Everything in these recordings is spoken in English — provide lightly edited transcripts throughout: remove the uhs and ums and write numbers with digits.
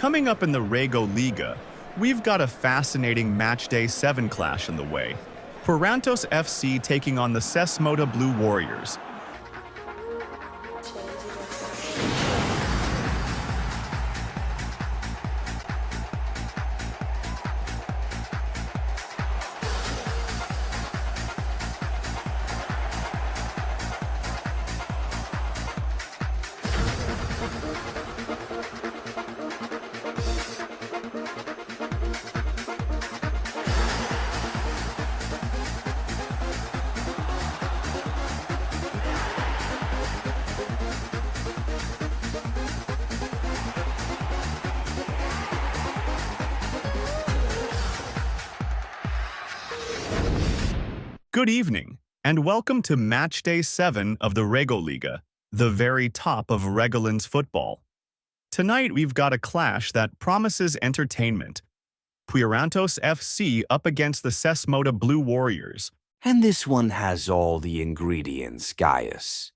Coming up in the RegoLiga, we've got a fascinating Matchday 7 clash in the way. Purantos FC taking on the Sesmota Blue Warriors. Good evening, and welcome to Matchday 7 of the RegoLiga, the very top of Regoland's football. Tonight we've got a clash that promises entertainment. Purantos FC up against the Sesmota Blue Warriors. And this one has all the ingredients, Gaius.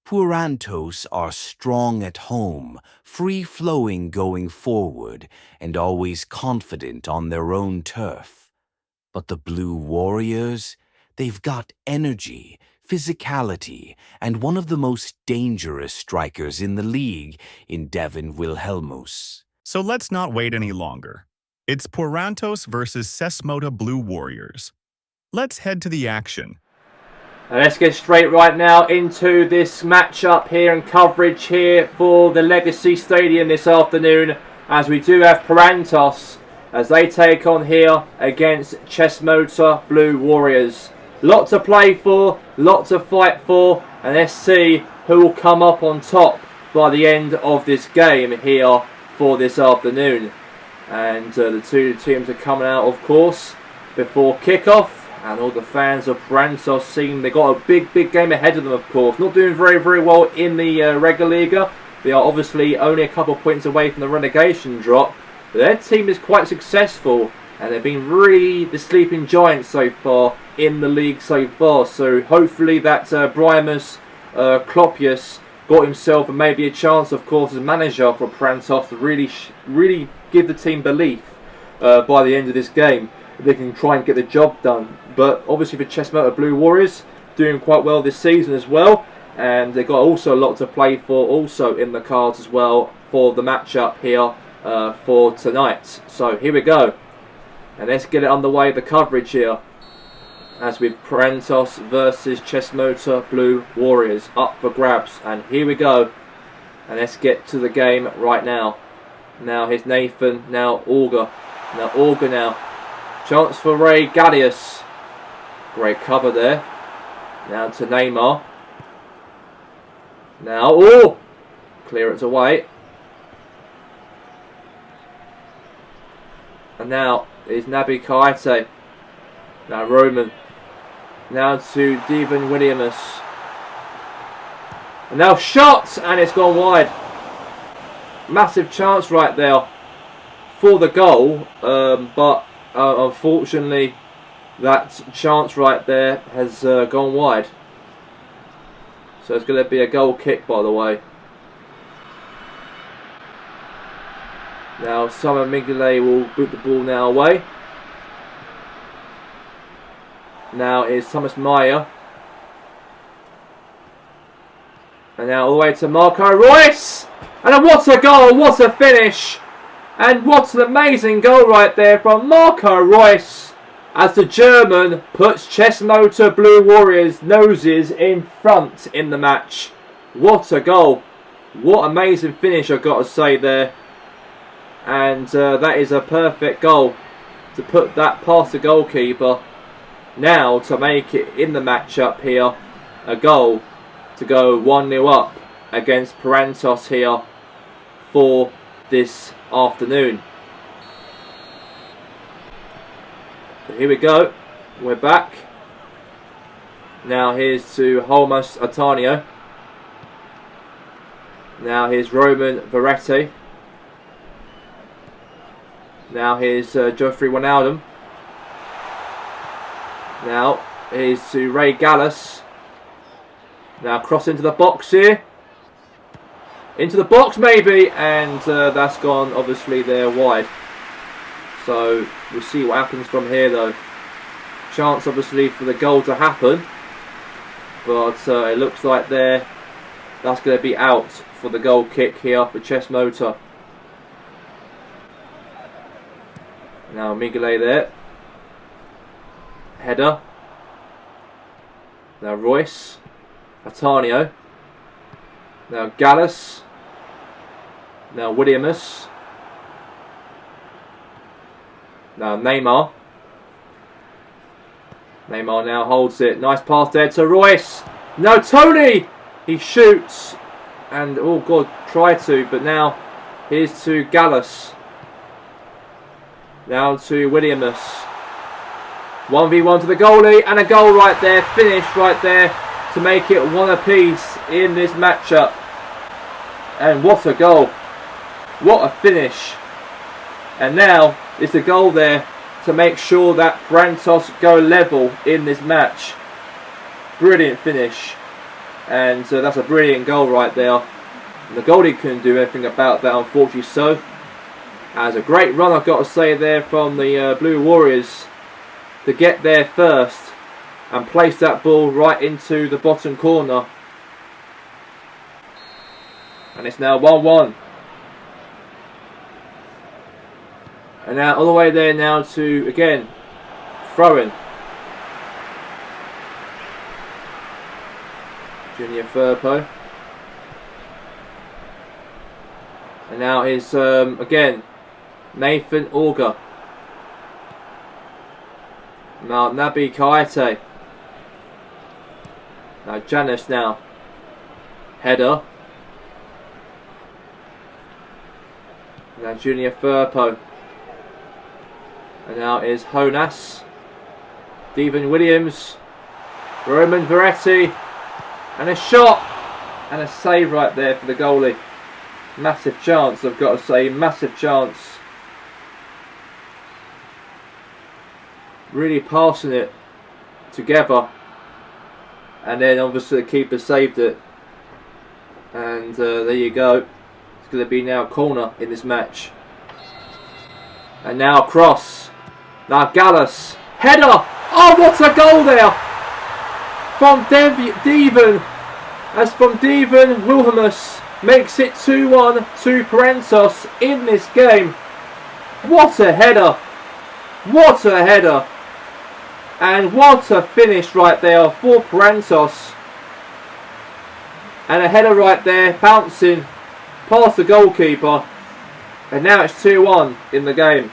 Purantos are strong at home, free-flowing going forward, and always confident on their own turf. But the Blue Warriors, they've got energy, physicality, and one of the most dangerous strikers in the league in Devin Wilhelmus. So let's not wait any longer. It's Purantos versus Sesmota Blue Warriors. Let's head to the action. And let's get straight right now into this matchup here and coverage here for the Legacy Stadium this afternoon, as we do have Purantos as they take on here against Sesmota Blue Warriors. Lot to play for, lot to fight for, and let's see who will come up on top by the end of this game here for this afternoon. And the two teams are coming out, of course, before kickoff. And all the fans of Purantos seeing they've got a big game ahead of them, of course. Not doing very well in the RegoLiga. They are obviously only a couple of points away from the relegation drop. But their team is quite successful, and they've been really the sleeping giants so far in the league so far. So hopefully that Braimus Klopius got himself and maybe a chance, of course, as manager for Purantos to really give the team belief by the end of this game. They can try and get the job done. But obviously for Sesmota Blue Warriors, doing quite well this season as well, and they've got also a lot to play for also in the cards as well for the matchup here for tonight. So here we go, and let's get it underway, the coverage here, as with Purantos versus Sesmota Blue Warriors up for grabs. And here we go, and let's get to the game right now. Now here's Nathan, now Olga, now chance for Ray Gallius. Great cover there. Now to Neymar. Now, clearance away. And now is Naby Kaite. Now Roman. Now to Devin Williams. And now shot, and it's gone wide. Massive chance right there for the goal, but unfortunately that chance right there has gone wide. So it's going to be a goal kick, by the way. Now Summer Migile will boot the ball now away. Now is Thomas Meyer. And now all the way to Marco Reus. And what a goal, what a finish. And what an amazing goal right there from Marco Reus, as the German puts Sesmota Blue Warriors noses in front in the match. What a goal. What amazing finish, I've got to say there. And that is a perfect goal to put that past the goalkeeper. Now to make it in the matchup here, a goal to go 1-0 up against Purantos here for this afternoon. So here we go, we're back. Now here's to Holmas Atanio. Now here's Roman Verratti. Now here's Geoffrey Wijnaldum. Now here's to Ray Gallas. Now cross into the box here. Into the box maybe, and that's gone obviously there wide. So we'll see what happens from here though. Chance obviously for the goal to happen, but it looks like that's going to be out for the goal kick here for Chess Motor. Now Migale there. Header. Now Royce. Atanio. Now Gallus. Now Williamus. Now Neymar. Neymar now holds it. Nice pass there to Royce. No, Tony! He shoots. And, oh God, tried to. But now, here's to Gallus. Now to Williamus. 1v1 to the goalie. And a goal right there. Finish right there to make it 1 apiece in this matchup. And what a goal. What a finish. And now, it's a goal there to make sure that Prantos go level in this match. Brilliant finish. And that's a brilliant goal right there. And the goalie couldn't do anything about that, unfortunately so. As a great run, I've got to say, there from the Blue Warriors to get there first and place that ball right into the bottom corner. And it's now 1-1. And now all the way there now to, again, throw-in. Junior Firpo. And now is, again, Nathan Auger. Now Naby Kaite. Now Janice now. Header. Now Junior Firpo. And now is Honas. Devon Williams. Roman Veretti. And a shot. And a save right there for the goalie. Massive chance, I've got to say. Massive chance. Really passing it together. And then obviously the keeper saved it. And there you go. It's going to be now a corner in this match. And now cross. Now Gallus. Header. Oh, what a goal there. From Devon. As from Devon Wilhelmus makes it 2-1 to Prantos in this game. What a header. What a header. And what a finish right there for Prantos. And a header right there, bouncing past the goalkeeper. And now it's 2-1 in the game.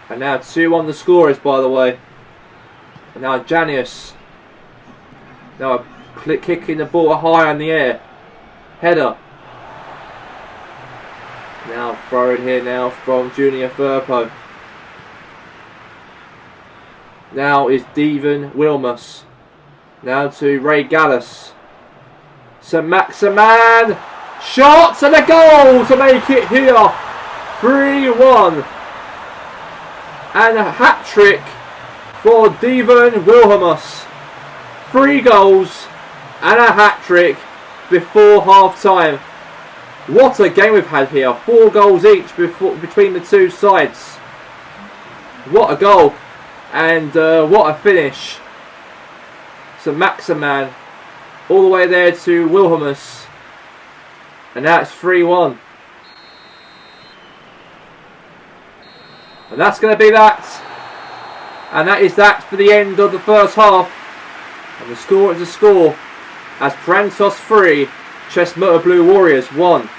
And now 2-1 the score is, by the way. And now Janius. Now kicking the ball high in the air. Header. Now throw it here now from Junior Firpo. Now is Devon Wilmus. Now to Ray Gallus. St. Maximan. Shots and a goal to make it here. 3-1. And a hat-trick for Devon Wilhelmus. 3 goals and a hat-trick before half-time. What a game we've had here. 4 goals each between the two sides. What a goal. And what a finish. So Maximan all the way there to Wilhelmus. And now it's 3-1. And that's going to be that. And that is that for the end of the first half. And the score is a score. As Prantos 3, Chess Motor Blue Warriors 1.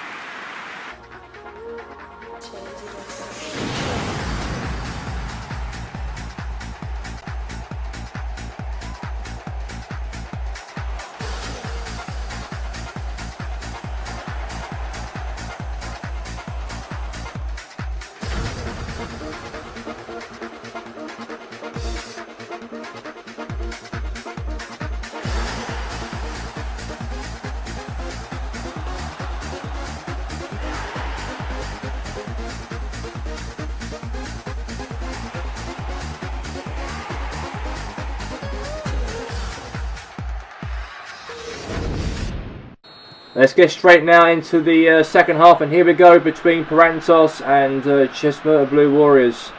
Let's get straight now into the second half, and here we go between Parantos and Chesmurta Blue Warriors.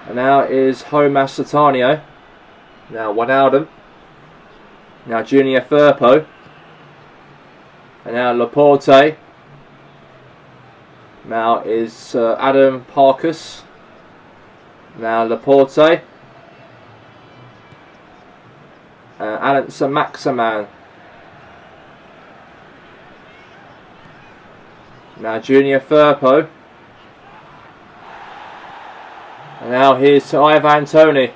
And now is Homas Satanio. Now Wijnaldum. Now Junior Firpo. And now Laporte. Now is Adam Parkus. Now Laporte. Alan Maximan. Now Junior Firpo. And now here's to Ivan Toney.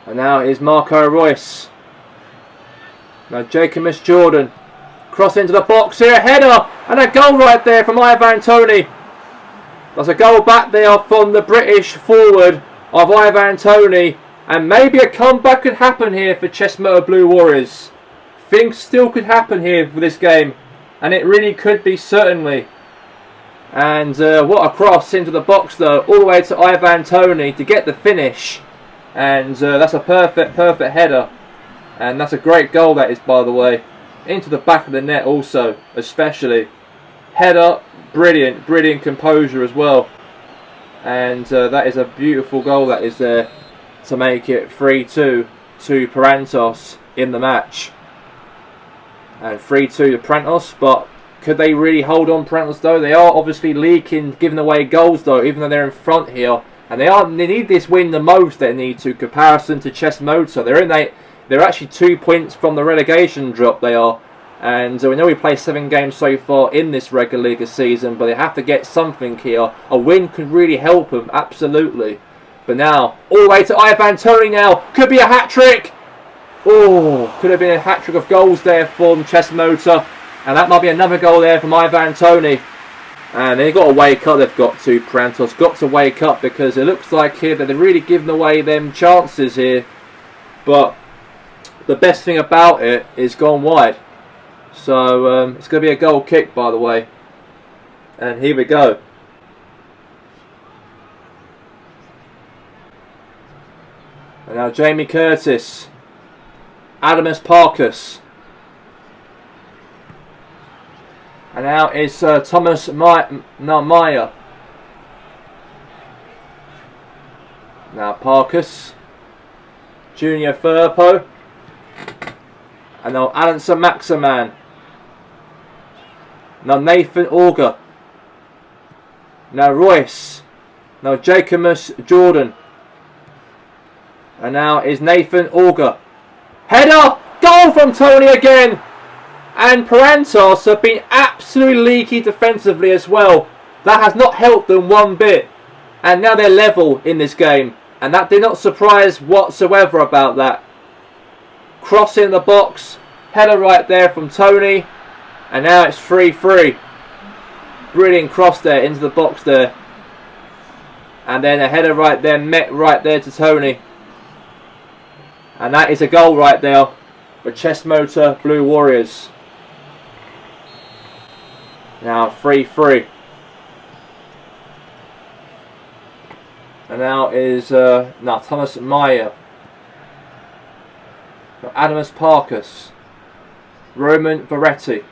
And now is Marco Royce. Now Jacobus Jordan. Cross into the box here, a header and a goal right there from Ivan Toney. That's a goal back there from the British forward of Ivan Toney. And maybe a comeback could happen here for Chesmurta Blue Warriors. Things still could happen here for this game. And it really could be, certainly. And what a cross into the box though, all the way to Ivan Toney to get the finish. And that's a perfect header. And that's a great goal, that is, by the way. Into the back of the net also, especially. Header, brilliant composure as well. And that is a beautiful goal that is there to make it 3-2 to Parantos in the match. And 3-2 to Parantos, but could they really hold on Parantos though? They are obviously leaking, giving away goals though, even though they're in front here. And they need this win the most, they need to, comparison to Chesmurta. They're actually 2 points from the relegation drop, they are. And we know we played 7 games so far in this RegoLiga season, but they have to get something here. A win could really help them, absolutely. But now, all the way to Ivan Toney now. Could be a hat-trick. Oh, could have been a hat-trick of goals there from Chesmurta. And that might be another goal there from Ivan Toney. And they've got to wake up, they've got to, Parantos. Got to wake up, because it looks like here that they're really giving away them chances here. But the best thing about it is gone wide. So it's going to be a goal kick, by the way. And here we go. And now Jamie Curtis. Adamus Parkus. And now it's Thomas Meyer. Now Parkus. Junior Firpo. And now Alan Maximan. Now Nathan Auger. Now Royce. Now Jacobus Jordan. And now is Nathan Auger. Header! Goal from Toney again! And Parantos have been absolutely leaky defensively as well. That has not helped them one bit. And now they're level in this game. And that did not surprise whatsoever about that. Cross in the box. Header right there from Toney. And now it's 3-3. Brilliant cross there into the box there. And then a header right there, met right there to Toney. And that is a goal right there for Chesmurta Blue Warriors. Now 3-3. And now is Thomas Meyer. Adamus Parkus. Roman Veretti.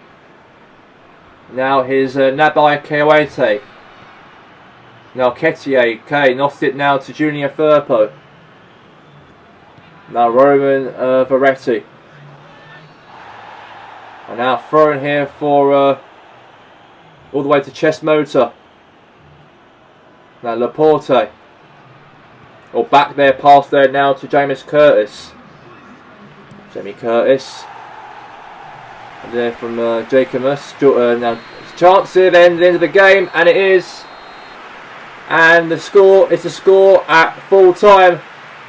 Now here's Nabai Kewete. Now Ketier. Okay, lost it now to Junior Firpo. Now Roman Veretti. And now thrown here for all the way to Chesmurta. Now Laporte. Or back there, pass there now to James Curtis. Jamie Curtis. And there from Jacobus. Now chance here then at the end of the game, and it is. And the score is the score at full time,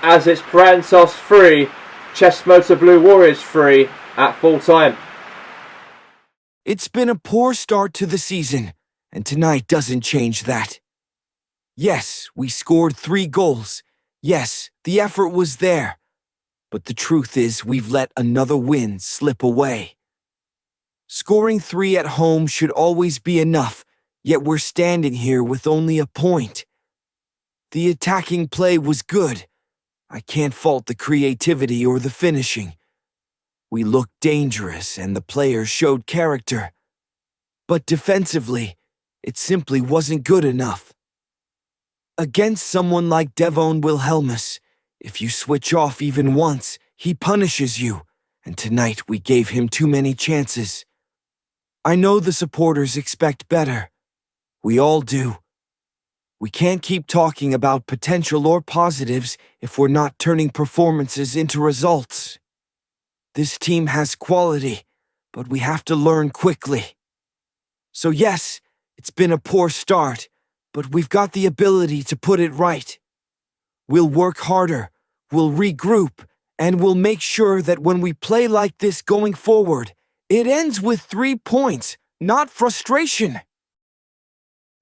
as it's Parantos 3, Chesmurta Blue Warriors 3 at full time. It's been a poor start to the season, and tonight doesn't change that. Yes, we scored 3 goals. Yes, the effort was there. But the truth is, we've let another win slip away. Scoring 3 at home should always be enough, yet we're standing here with only a point. The attacking play was good. I can't fault the creativity or the finishing. We looked dangerous and the players showed character. But defensively, it simply wasn't good enough. Against someone like Devon Wilhelmus, if you switch off even once, he punishes you, and tonight we gave him too many chances. I know the supporters expect better. We all do. We can't keep talking about potential or positives if we're not turning performances into results. This team has quality, but we have to learn quickly. So yes, it's been a poor start, but we've got the ability to put it right. We'll work harder, we'll regroup, and we'll make sure that when we play like this going forward, it ends with 3 points, not frustration.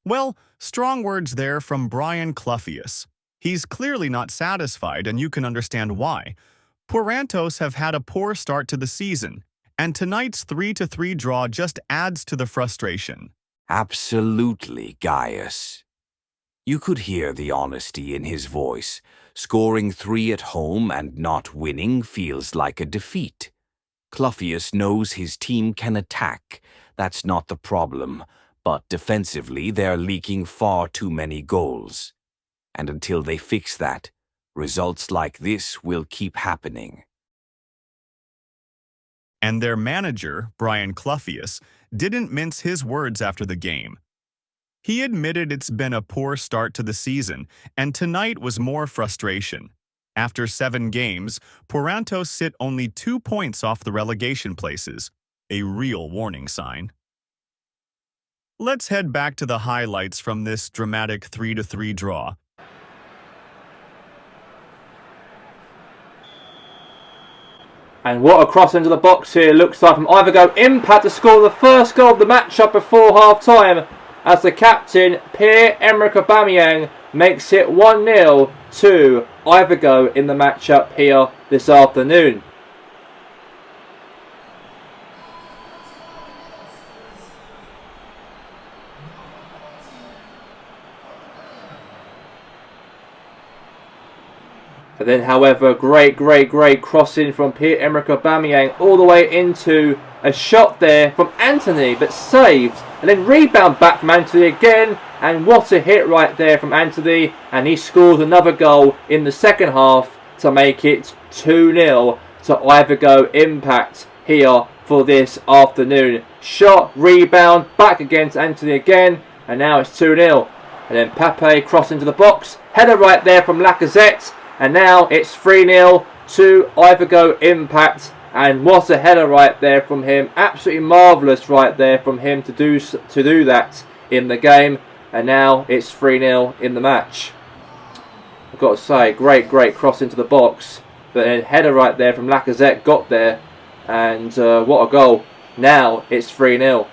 Well, strong words there from Brian Cluffius. He's clearly not satisfied, and you can understand why. Purantos have had a poor start to the season, and tonight's 3-3 draw just adds to the frustration. Absolutely, Gaius. You could hear the honesty in his voice. Scoring 3 at home and not winning feels like a defeat. Cluffius knows his team can attack. That's not the problem. But defensively, they're leaking far too many goals. And until they fix that, results like this will keep happening. And their manager, Brian Cluffius, didn't mince his words after the game. He admitted it's been a poor start to the season, and tonight was more frustration. After 7 games, Purantos sit only 2 points off the relegation places, a real warning sign. Let's head back to the highlights from this dramatic 3-3 draw. And what a cross into the box here looks like from Ivergo Impact to score the first goal of the matchup before half-time, as the captain, Pierre-Emerick Aubameyang, makes it 1-0 to Ivergo in the matchup here this afternoon. And then, however, great crossing from Pierre-Emerick Aubameyang all the way into a shot there from Anthony, but saved. And then rebound back from Anthony again, and what a hit right there from Anthony. And he scores another goal in the second half to make it 2-0 to Ivergo Impact here for this afternoon. Shot, rebound, back against Anthony again, and now it's 2-0. And then Pape cross into the box, header right there from Lacazette. And now it's 3-0 to Ivergo Impact. And what a header right there from him. Absolutely marvellous right there from him to do that in the game. And now it's 3-0 in the match. I've got to say, great cross into the box. But a header right there from Lacazette got there. And what a goal. Now it's 3-0.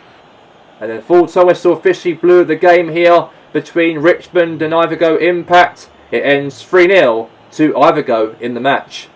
And then full time whistle officially blew the game here between Richmond and Ivergo Impact. It ends 3-0 to Ivergo in the match.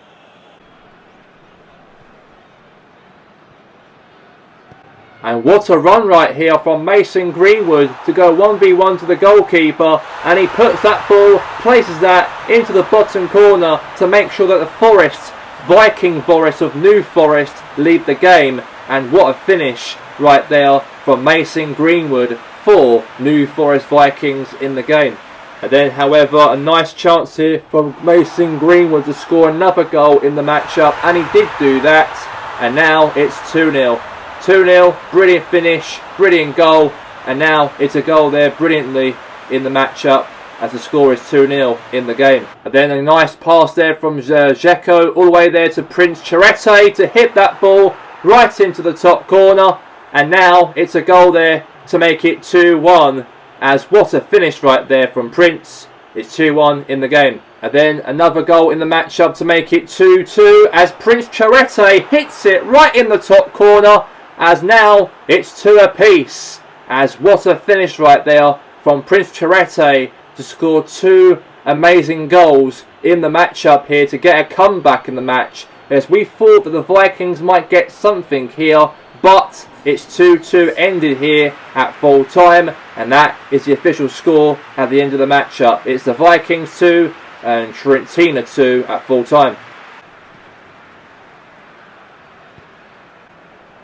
And what a run right here from Mason Greenwood to go 1v1 to the goalkeeper, and he puts that ball, places that into the bottom corner to make sure that the Viking Forest of New Forest lead the game. And what a finish right there from Mason Greenwood for New Forest Vikings in the game. And then, however, a nice chance here from Mason Greenwood to score another goal in the matchup, and he did do that. And now it's 2-0. 2-0, brilliant finish, brilliant goal, and now it's a goal there brilliantly in the matchup as the score is 2-0 in the game. And then a nice pass there from Dzeko all the way there to Prince Cherete to hit that ball right into the top corner, and now it's a goal there to make it 2-1. As what a finish right there from Prince. It's 2-1 in the game. And then another goal in the matchup to make it 2-2 as Prince Cherete hits it right in the top corner, as now it's 2 apiece. As what a finish right there from Prince Cherete to score 2 amazing goals in the matchup here to get a comeback in the match, as we thought that the Vikings might get something here, but it's 2-2 ended here at full time, and that is the official score at the end of the matchup. It's the Vikings 2, and Trentina 2 at full time.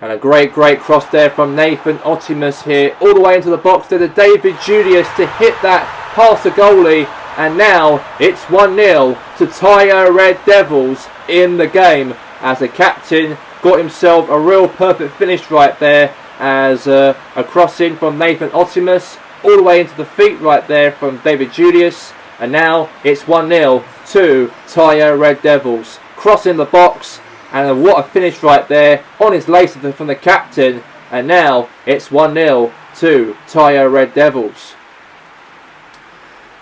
And a great cross there from Nathan Optimus here, all the way into the box there to David Julius to hit that past the goalie. And now it's 1-0 to tie our Red Devils in the game, as the captain got himself a real perfect finish right there, as a crossing from Nathan Optimus all the way into the feet right there from David Julius. And now it's 1-0 to tie our Red Devils. Crossing the box, and what a finish right there on his lace from the captain. And now it's 1-0 to tie our Red Devils.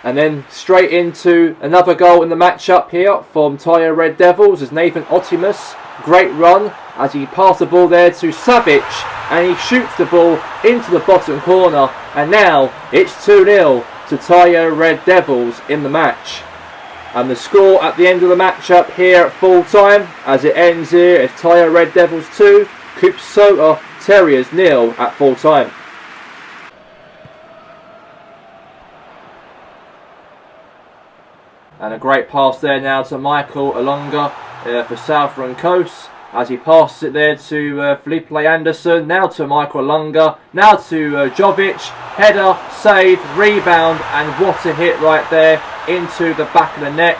And then straight into another goal in the matchup here from Tyre Red Devils as Nathan Optimus. Great run as he passed the ball there to Savic, and he shoots the ball into the bottom corner. And now it's 2-0 to Tyre Red Devils in the match. And the score at the end of the matchup here at full time, as it ends here, is Tyre Red Devils 2, Coopsota Terriers 0 at full time. And a great pass there now to Michael Alonga for Southern Coast, as he passes it there to Felipe Anderson, now to Michael Alonga, now to Jovic, header, save, rebound, and what a hit right there into the back of the net,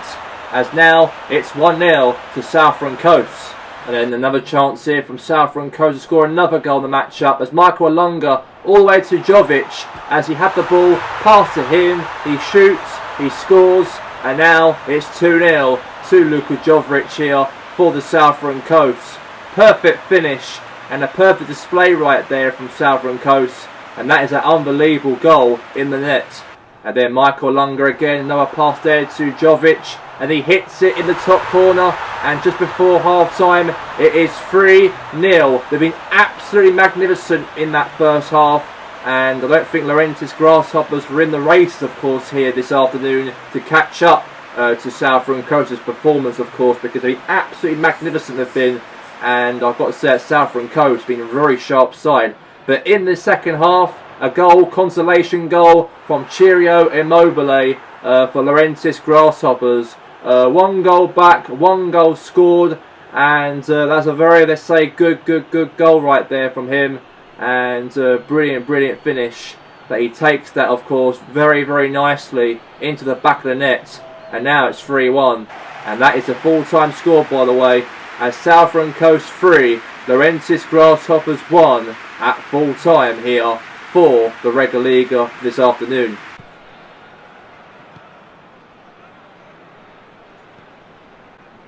as now it's 1-0 to Southern Coast. And then another chance here from Southern Coast to score another goal in the matchup, as Michael Alonga all the way to Jovic, as he had the ball passed to him, he shoots, he scores. And now it's 2-0 to Luka Jovic here for the Southern Coast. Perfect finish and a perfect display right there from Southern Coast. And that is an unbelievable goal in the net. And then Michael Lunga again, another pass there to Jovic. And he hits it in the top corner. And just before half time, it is 3-0. They've been absolutely magnificent in that first half. And I don't think Laurentis Grasshoppers were in the race, of course, here this afternoon to catch up to Southern Coast's performance, of course, because they've been absolutely magnificent they've been. And I've got to say that Southern Coast has been a very sharp side. But in the second half, a goal, consolation goal from Cheerio Immobile for Laurentis Grasshoppers. One goal back, one goal scored. And that's a very, let's say, good goal right there from him. And brilliant finish that he takes that, of course, very nicely into the back of the net. And now it's 3-1, and that is a full-time score, by the way, as Southern Coast 3, Laurentis Grasshoppers 1 at full time here for the RegoLiga this afternoon.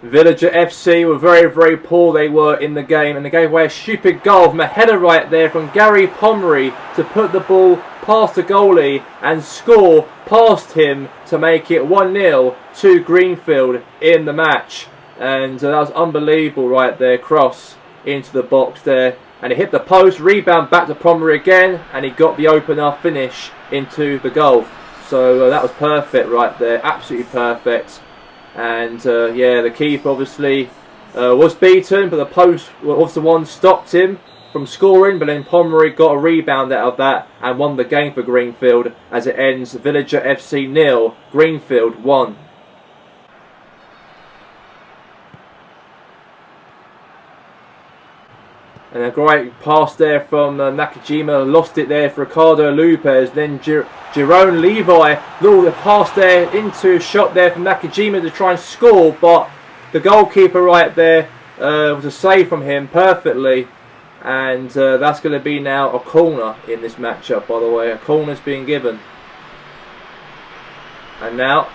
Villager FC were very poor, they were in the game, and they gave away a stupid goal from a header right there from Gary Pomeroy to put the ball past the goalie and score past him to make it 1-0 to Greenfield in the match. And that was unbelievable right there, cross into the box there, and he hit the post, rebound back to Pomeroy again, and he got the opener finish into the goal. So that was perfect right there, absolutely perfect. And yeah, the keeper obviously was beaten, but the post was the one stopped him from scoring. But then Pomeroy got a rebound out of that and won the game for Greenfield, as it ends Villager FC 0, Greenfield 1. And a great pass there from Nakajima, lost it there for Ricardo Lopez. Then Jerome Levi, the pass there into a shot there from Nakajima to try and score, but the goalkeeper right there was a save from him perfectly. And that's going to be now a corner in this matchup, by the way. A corner's being given. And now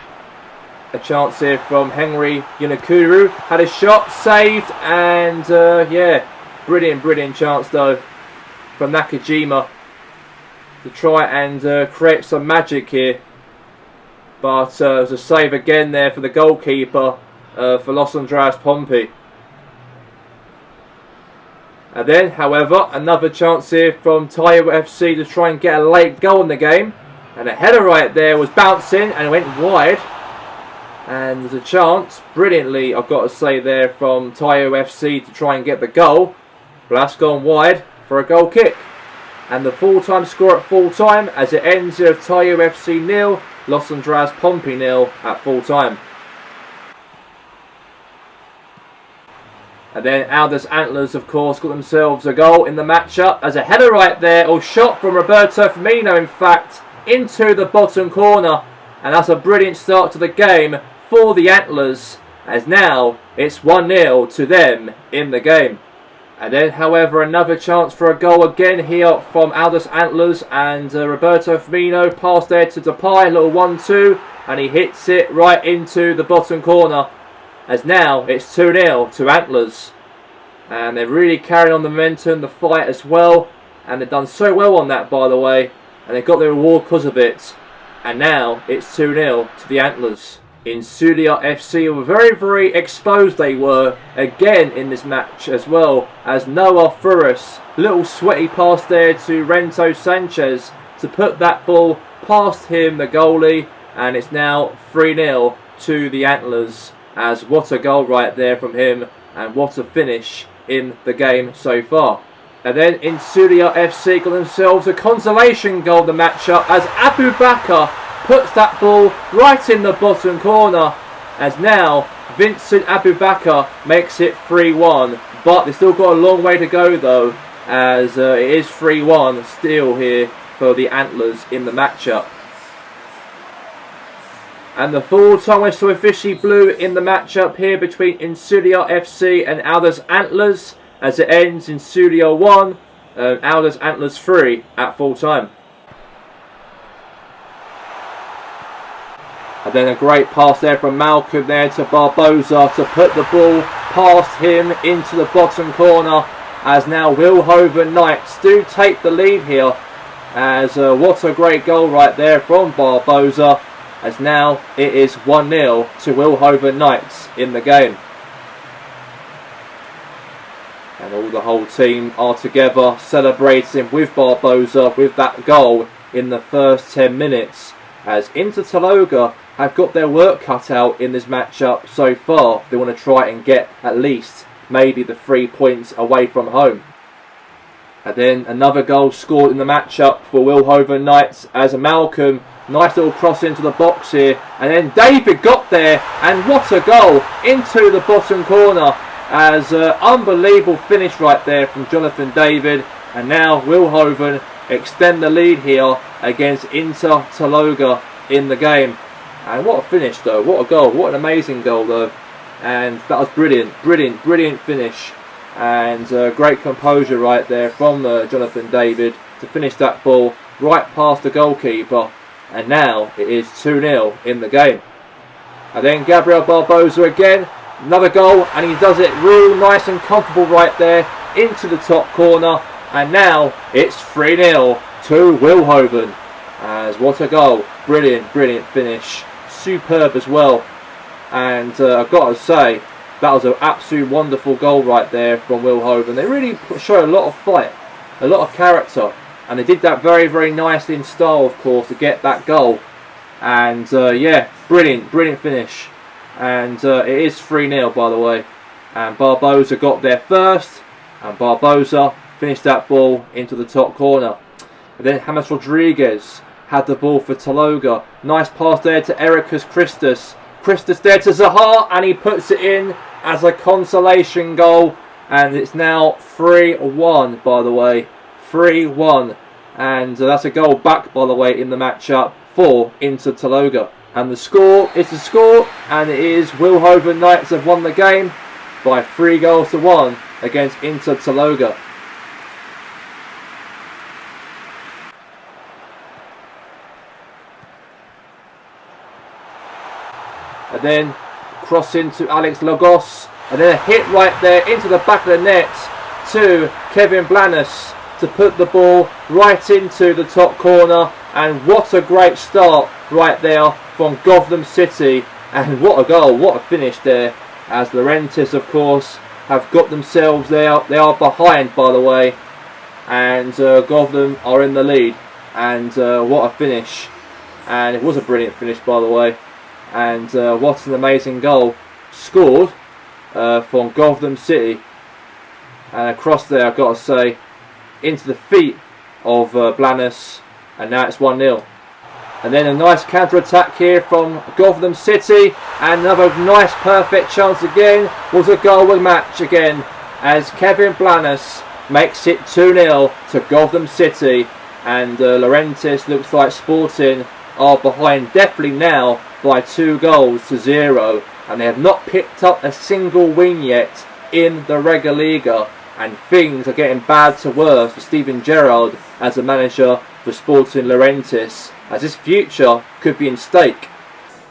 a chance here from Henry Yunakuru. Had a shot, saved, and yeah. Brilliant chance though from Nakajima to try and create some magic here. But it was a save again there for the goalkeeper for Los Andreas Pompey. And then, however, another chance here from Tyre FC to try and get a late goal in the game. And a header right there was bouncing and went wide. And there's a chance, brilliantly, I've got to say there, from Tyre FC to try and get the goal. But that's gone wide for a goal kick. And the full-time score at full-time, as it ends with Tyre FC 0, Los Andreas Pompey 0 at full-time. And then Aldous Antlers, of course, got themselves a goal in the matchup as a header right there, or shot from Roberto Firmino, in fact, into the bottom corner. And that's a brilliant start to the game for the Antlers, as now it's 1-0 to them in the game. And then, however, another chance for a goal again here from Aldous Antlers, and Roberto Firmino passed there to Depay, a little 1-2, and he hits it right into the bottom corner, as now it's 2-0 to Antlers. And they're really carrying on the momentum, the fight as well, and they've done so well on that, by the way, and they got their reward because of it. And now it's 2-0 to the Antlers. In Sudia FC were very exposed, they were again in this match, as well as Noah Furus. Little sweaty pass there to Rento Sanchez to put that ball past him, the goalie, and it's now 3-0 to the Antlers. As what a goal right there from him, and what a finish in the game so far. And then in Sudia FC got themselves a consolation goal in the matchup, as Abu Bakr puts that ball right in the bottom corner, as now Vincent Abu Bakr makes it 3-1. But they've still got a long way to go though, as it is 3-1 still here for the Antlers in the matchup. And the full-time whistle officially blew in the matchup here between Insudia FC and Aldous Antlers, as it ends in Insudia 1 and Aldous Antlers 3 at full-time. And then a great pass there from Malcolm there to Barbosa to put the ball past him into the bottom corner, as now Wilhoven Knights do take the lead here, as what a great goal right there from Barbosa, as now it is 1-0 to Wilhoven Knights in the game. And all the whole team are together celebrating with Barbosa with that goal in the first 10 minutes, as Inter Taloga have got their work cut out in this matchup so far. They want to try and get at least maybe the 3 points away from home. And then another goal scored in the matchup for Wilhoven Knights, as a Malcolm, nice little cross into the box here, and then David got there, and what a goal into the bottom corner, as unbelievable finish right there from Jonathan David. And now Wilhoven extend the lead here against Inter Taloga in the game. And what a finish though, what a goal, what an amazing goal though. And that was brilliant finish. And great composure right there from Jonathan David to finish that ball right past the goalkeeper. And now it is 2-0 in the game. And then Gabriel Barbosa again, another goal, and he does it real nice and comfortable right there into the top corner. And now it's 3-0 to Wilhoven. As what a goal, brilliant finish, superb as well. And I've got to say, that was an absolute wonderful goal right there from Wilhoven. They really show a lot of fight, a lot of character, and they did that very nicely in style, of course, to get that goal. And yeah, brilliant finish. And it is 3-0, by the way. And Barbosa got there first, and Barbosa finished that ball into the top corner. And then James Rodriguez had the ball for Taloga. Nice pass there to Ericus Christus. Christus there to Zaha, and he puts it in as a consolation goal. And it's now 3-1, by the way. 3-1. And that's a goal back, by the way, in the matchup for Inter Taloga. And the score is the score, and it is Wilhoven Knights have won the game by 3-1 against Inter Taloga. And then cross into Alex Lagos, and then a hit right there into the back of the net to Kevin Blanes to put the ball right into the top corner. And what a great start right there from Gotham City, and what a goal, what a finish there, as Laurentis, of course, have got themselves there. They are behind, by the way, and Gotham are in the lead. And what a finish, and it was a brilliant finish, by the way. And what an amazing goal scored from Gotham City, and across there, I've got to say, into the feet of Blanes, and now it's 1-0. And then a nice counter-attack here from Gotham City. And another nice perfect chance again. Was a goal of the match again, as Kevin Blanes makes it 2-0 to Gotham City. And Laurentis looks like Sporting are behind definitely now by 2-0. And they have not picked up a single win yet in the RegoLiga. And things are getting bad to worse for Steven Gerrard as a manager for Sporting Laurentis, as his future could be in stake.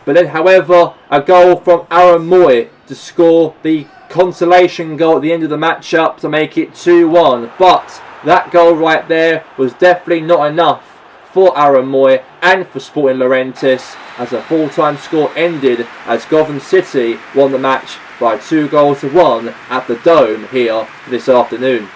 But then, however, a goal from Aaron Moy to score the consolation goal at the end of the matchup to make it 2-1. But that goal right there was definitely not enough for Aaron Moy and for Sporting Laurentis, as a full-time score ended as Gotham City won the match by 2-1 at the Dome here this afternoon.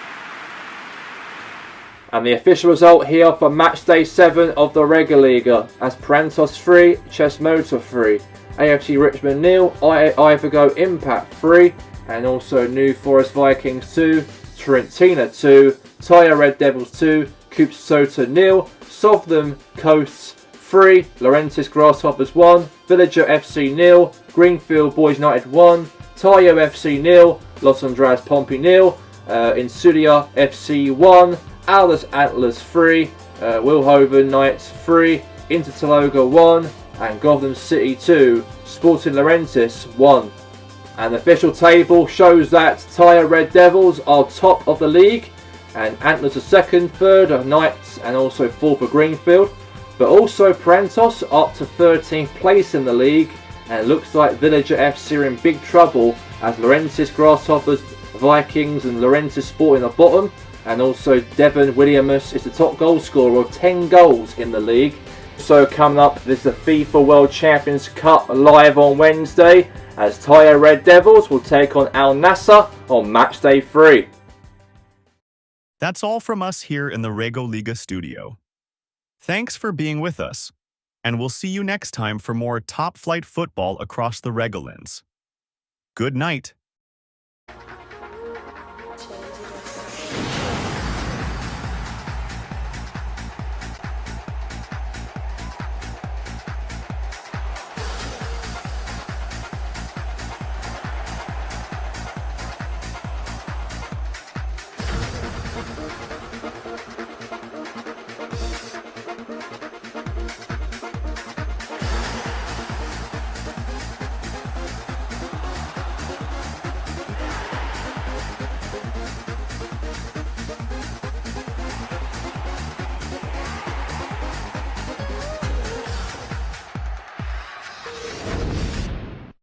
And the official result here for Matchday 7 of the RegoLiga, as Parentos 3, Chess Motor 3, AFC Richmond 0, Ivergo Impact 3, and also New Forest Vikings 2, Trentina 2, Tyre Red Devils 2, Coops Sota 0, Southern Coasts 3, Laurentis Grasshoppers 1, Villager FC 0, Greenfield Boys United 1, Tayo FC 0, Los Andreas Pompey 0, Insudia FC 1, Aldous Antlers 3, Wilhoven Knights 3, Intertaloga 1, and Gotham City 2, Sporting Laurentis 1. And the official table shows that Tyre Red Devils are top of the league, and Antlers are second, third are Knights, and also fourth for Greenfield. But also Parentos up to 13th place in the league, and it looks like Villager FC are in big trouble, as Laurentis, Grasshoppers, Vikings and Laurentis Sport in the bottom. And also Devon Williamus is the top goal scorer of 10 goals in the league. So coming up, there's the FIFA World Champions Cup live on Wednesday, as Tyre Red Devils will take on Al Nassr on Matchday 3. That's all from us here in the RegoLiga studio. Thanks for being with us, and we'll see you next time for more top-flight football across the Regolins. Good night.